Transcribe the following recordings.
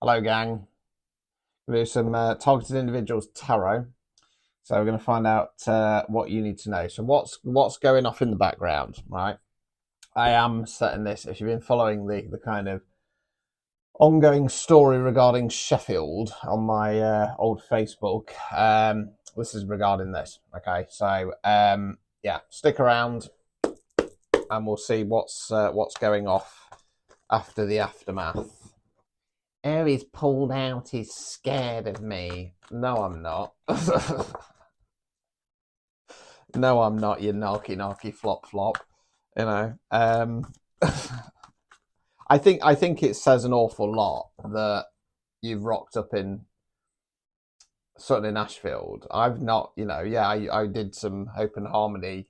Hello, gang. We'll do some targeted individuals tarot. So we're going to find out what you need to know. So what's going off in the background, right? I am setting this. If you've been following the kind of ongoing story regarding Sheffield on my old Facebook, this is regarding this. Okay, so yeah, stick around, and we'll see what's going off after the aftermath. Oh, he's pulled out. He's scared of me. No, I'm not. No, I'm not. You narky flop flop. You know. I think it says an awful lot that you've rocked up in Sutton in Ashfield. I've not. Yeah, I did some open harmony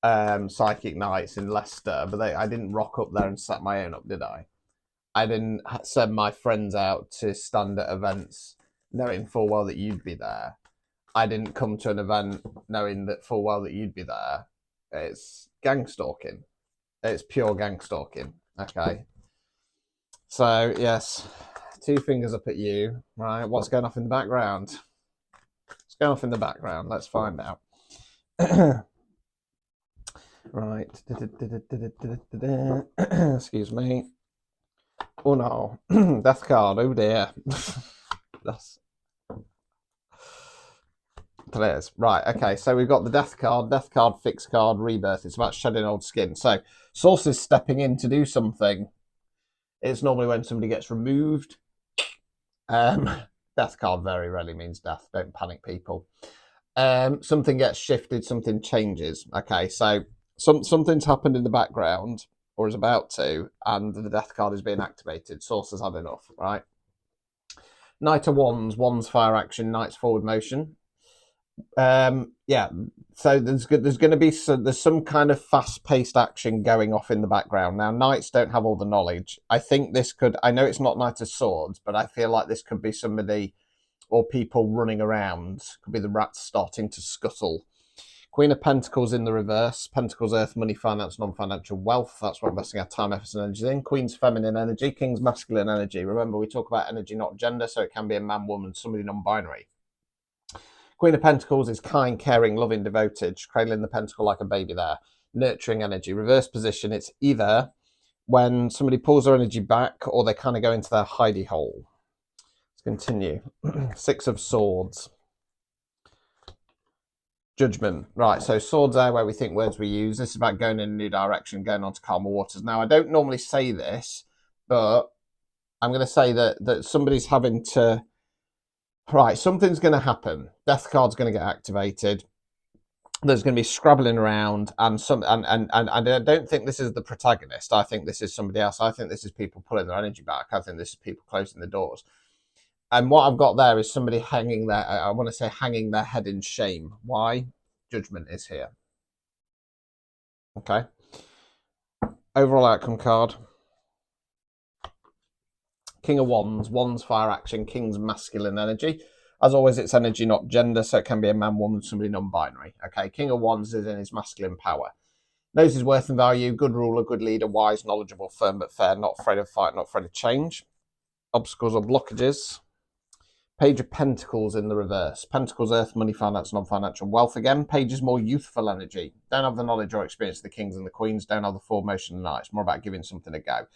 psychic nights in Leicester, but I didn't rock up there and set my own up, did I? I didn't send my friends out to stand at events knowing full well that you'd be there. I didn't come to an event knowing that full well that you'd be there. It's gangstalking. It's pure gangstalking. Okay. So, yes, 2 fingers up at you. Right. What's going off in the background? What's going off in the background? Let's find out. Right. Excuse me. Oh no, death card. Oh dear. That's players. Right, okay, so we've got the death card, fixed card, rebirth. It's about shedding old skin. So source is stepping in to do something. It's normally when somebody gets removed. Death card very rarely means death. Don't panic, people. Something gets shifted, something changes. Okay, so something's happened in the background, or is about to, and the death card is being activated. Source has had enough, right? Knight of Wands, Wands fire action, Knight's forward motion. Yeah, so there's going to be there's some kind of fast-paced action going off in the background. Now, Knights don't have all the knowledge. I think this could, I know it's not Knight of Swords, but I feel like this could be somebody or people running around. Could be the rats starting to scuttle. Queen of Pentacles in the reverse. Pentacles, earth, money, finance, non-financial wealth. That's what we're investing our time, efforts, and energy in. Queen's feminine energy. King's masculine energy. Remember, we talk about energy, not gender, so it can be a man, woman, somebody non-binary. Queen of Pentacles is kind, caring, loving, devoted. Cradling the pentacle like a baby there. Nurturing energy. Reverse position, it's either when somebody pulls their energy back or they kind of go into their hidey hole. Let's continue. 6 of Swords. Judgment. Right, so swords are where we think words we use. This is about going in a new direction, going on to calmer waters. Now, I don't normally say this, but I'm going to say that somebody's having to... Right, something's going to happen. Death card's going to get activated. There's going to be scrabbling around, and I don't think this is the protagonist. I think this is somebody else. I think this is people pulling their energy back. I think this is people closing the doors. And what I've got there is somebody hanging their, I want to say hanging their head in shame. Why? Judgment is here. Okay. Overall outcome card. King of Wands, Wands fire action, King's masculine energy. As always, it's energy, not gender, so it can be a man, woman, somebody non-binary. Okay, King of Wands is in his masculine power. Knows his worth and value, good ruler, good leader, wise, knowledgeable, firm but fair, not afraid of fight, not afraid of change. Obstacles or blockages. Page of Pentacles in the reverse. Pentacles, earth, money, finance, non-financial wealth again. Page is more youthful energy. Don't have the knowledge or experience of the kings and the queens. Don't have the forward motion of the knights. More about giving something a go.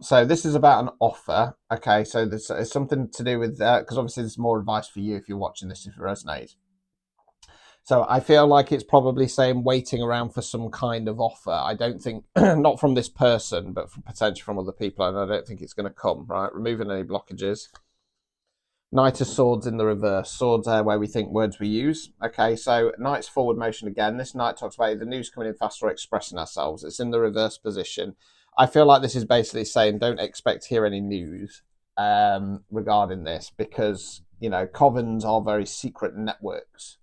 So this is about an offer. Okay, so this is something to do with, because obviously there's more advice for you if you're watching this, if it resonates. So I feel like it's probably saying waiting around for some kind of offer. I don't think, not from this person, but from potentially from other people, and I don't think it's going to come, right? Removing any blockages. Knight of Swords in the reverse. Swords are where we think words we use. Okay, so Knight's forward motion again. This Knight talks about the news coming in fast or expressing ourselves. It's in the reverse position. I feel like this is basically saying don't expect to hear any news regarding this because, covens are very secret networks.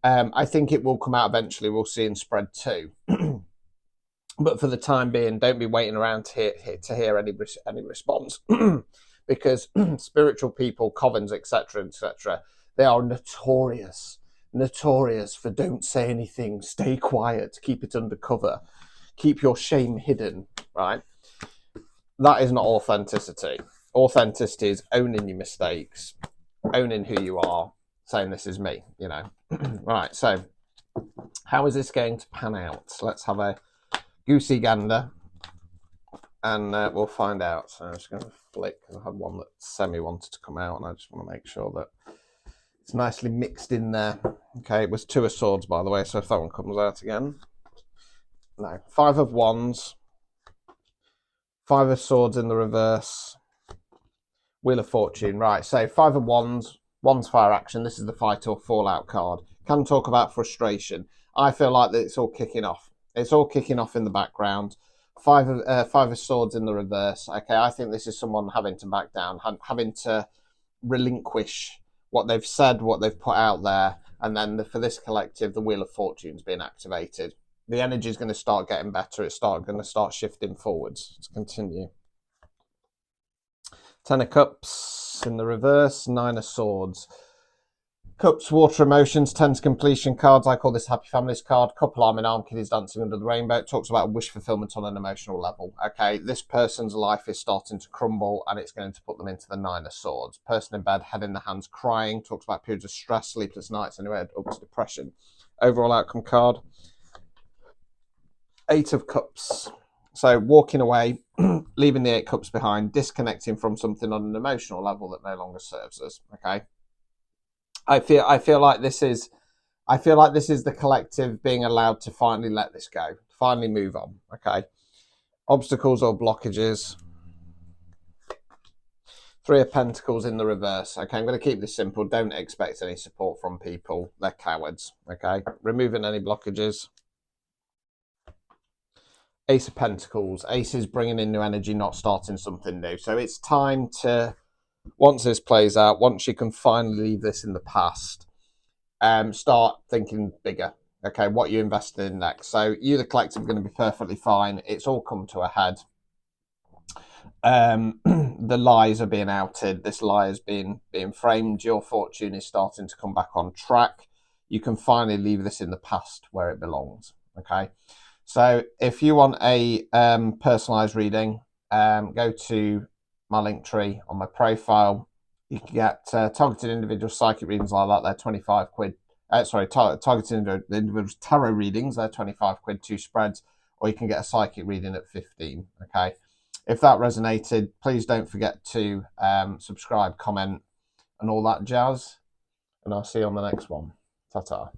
I think it will come out eventually. We'll see in spread 2. But for the time being, don't be waiting around to hear any response. Because spiritual people, covens, etc., they are notorious for don't say anything, stay quiet, keep it under cover, keep your shame hidden, right? That is not authenticity. Authenticity is owning your mistakes, owning who you are, saying this is me, you know. Right, so how is this going to pan out? Let's have a goosey gander and we'll find out. So I'm just going to flick, because I had one that semi wanted to come out and I just want to make sure that it's nicely mixed in there. Okay, it was 2 of swords, by the way, so if that one comes out again. No, 5 of wands, 5 of swords in the reverse, Wheel of Fortune. Right, so 5 of wands, wands fire action. This is the fight or fallout card. Can talk about frustration. I feel like that it's all kicking off. It's all kicking off in the background. 5 of swords in the reverse. Okay, I think this is someone having to back down, having to relinquish what they've said, what they've put out there, and then for this collective, the Wheel of Fortune's being activated. The energy is going to start getting better. It's going to start shifting forwards. Let's continue. 10 of Cups in the reverse, 9 of Swords. Cups, water emotions, 10 to completion cards. I call this Happy Families card. Couple arm in arm, kiddies dancing under the rainbow. It talks about wish fulfillment on an emotional level. Okay, this person's life is starting to crumble and it's going to put them into the 9 of Swords. Person in bed, head in the hands, crying. Talks about periods of stress, sleepless nights, anyway, up to depression. Overall outcome card. 8 of Cups. So walking away, leaving the 8 cups behind, disconnecting from something on an emotional level that no longer serves us. Okay. I feel like this is the collective being allowed to finally let this go, finally move on. Okay. Obstacles or blockages. 3 of Pentacles in the reverse. Okay, I'm going to keep this simple. Don't expect any support from people. They're cowards. Okay. Removing any blockages. Ace of Pentacles. Ace is bringing in new energy, not starting something new. So it's time to, once this plays out, once you can finally leave this in the past, start thinking bigger. Okay, what you invested in next. So you, the collective, are going to be perfectly fine. It's all come to a head. The lies are being outed. This lie is being framed. Your fortune is starting to come back on track. You can finally leave this in the past where it belongs. Okay. So if you want a personalized reading, go to my link tree on my profile. You can get targeted individual psychic readings like that. They're 25 quid. Targeted individual tarot readings. They're 25 quid, 2 spreads. Or you can get a psychic reading at 15. Okay. If that resonated, please don't forget to subscribe, comment, and all that jazz. And I'll see you on the next one. Ta-ta.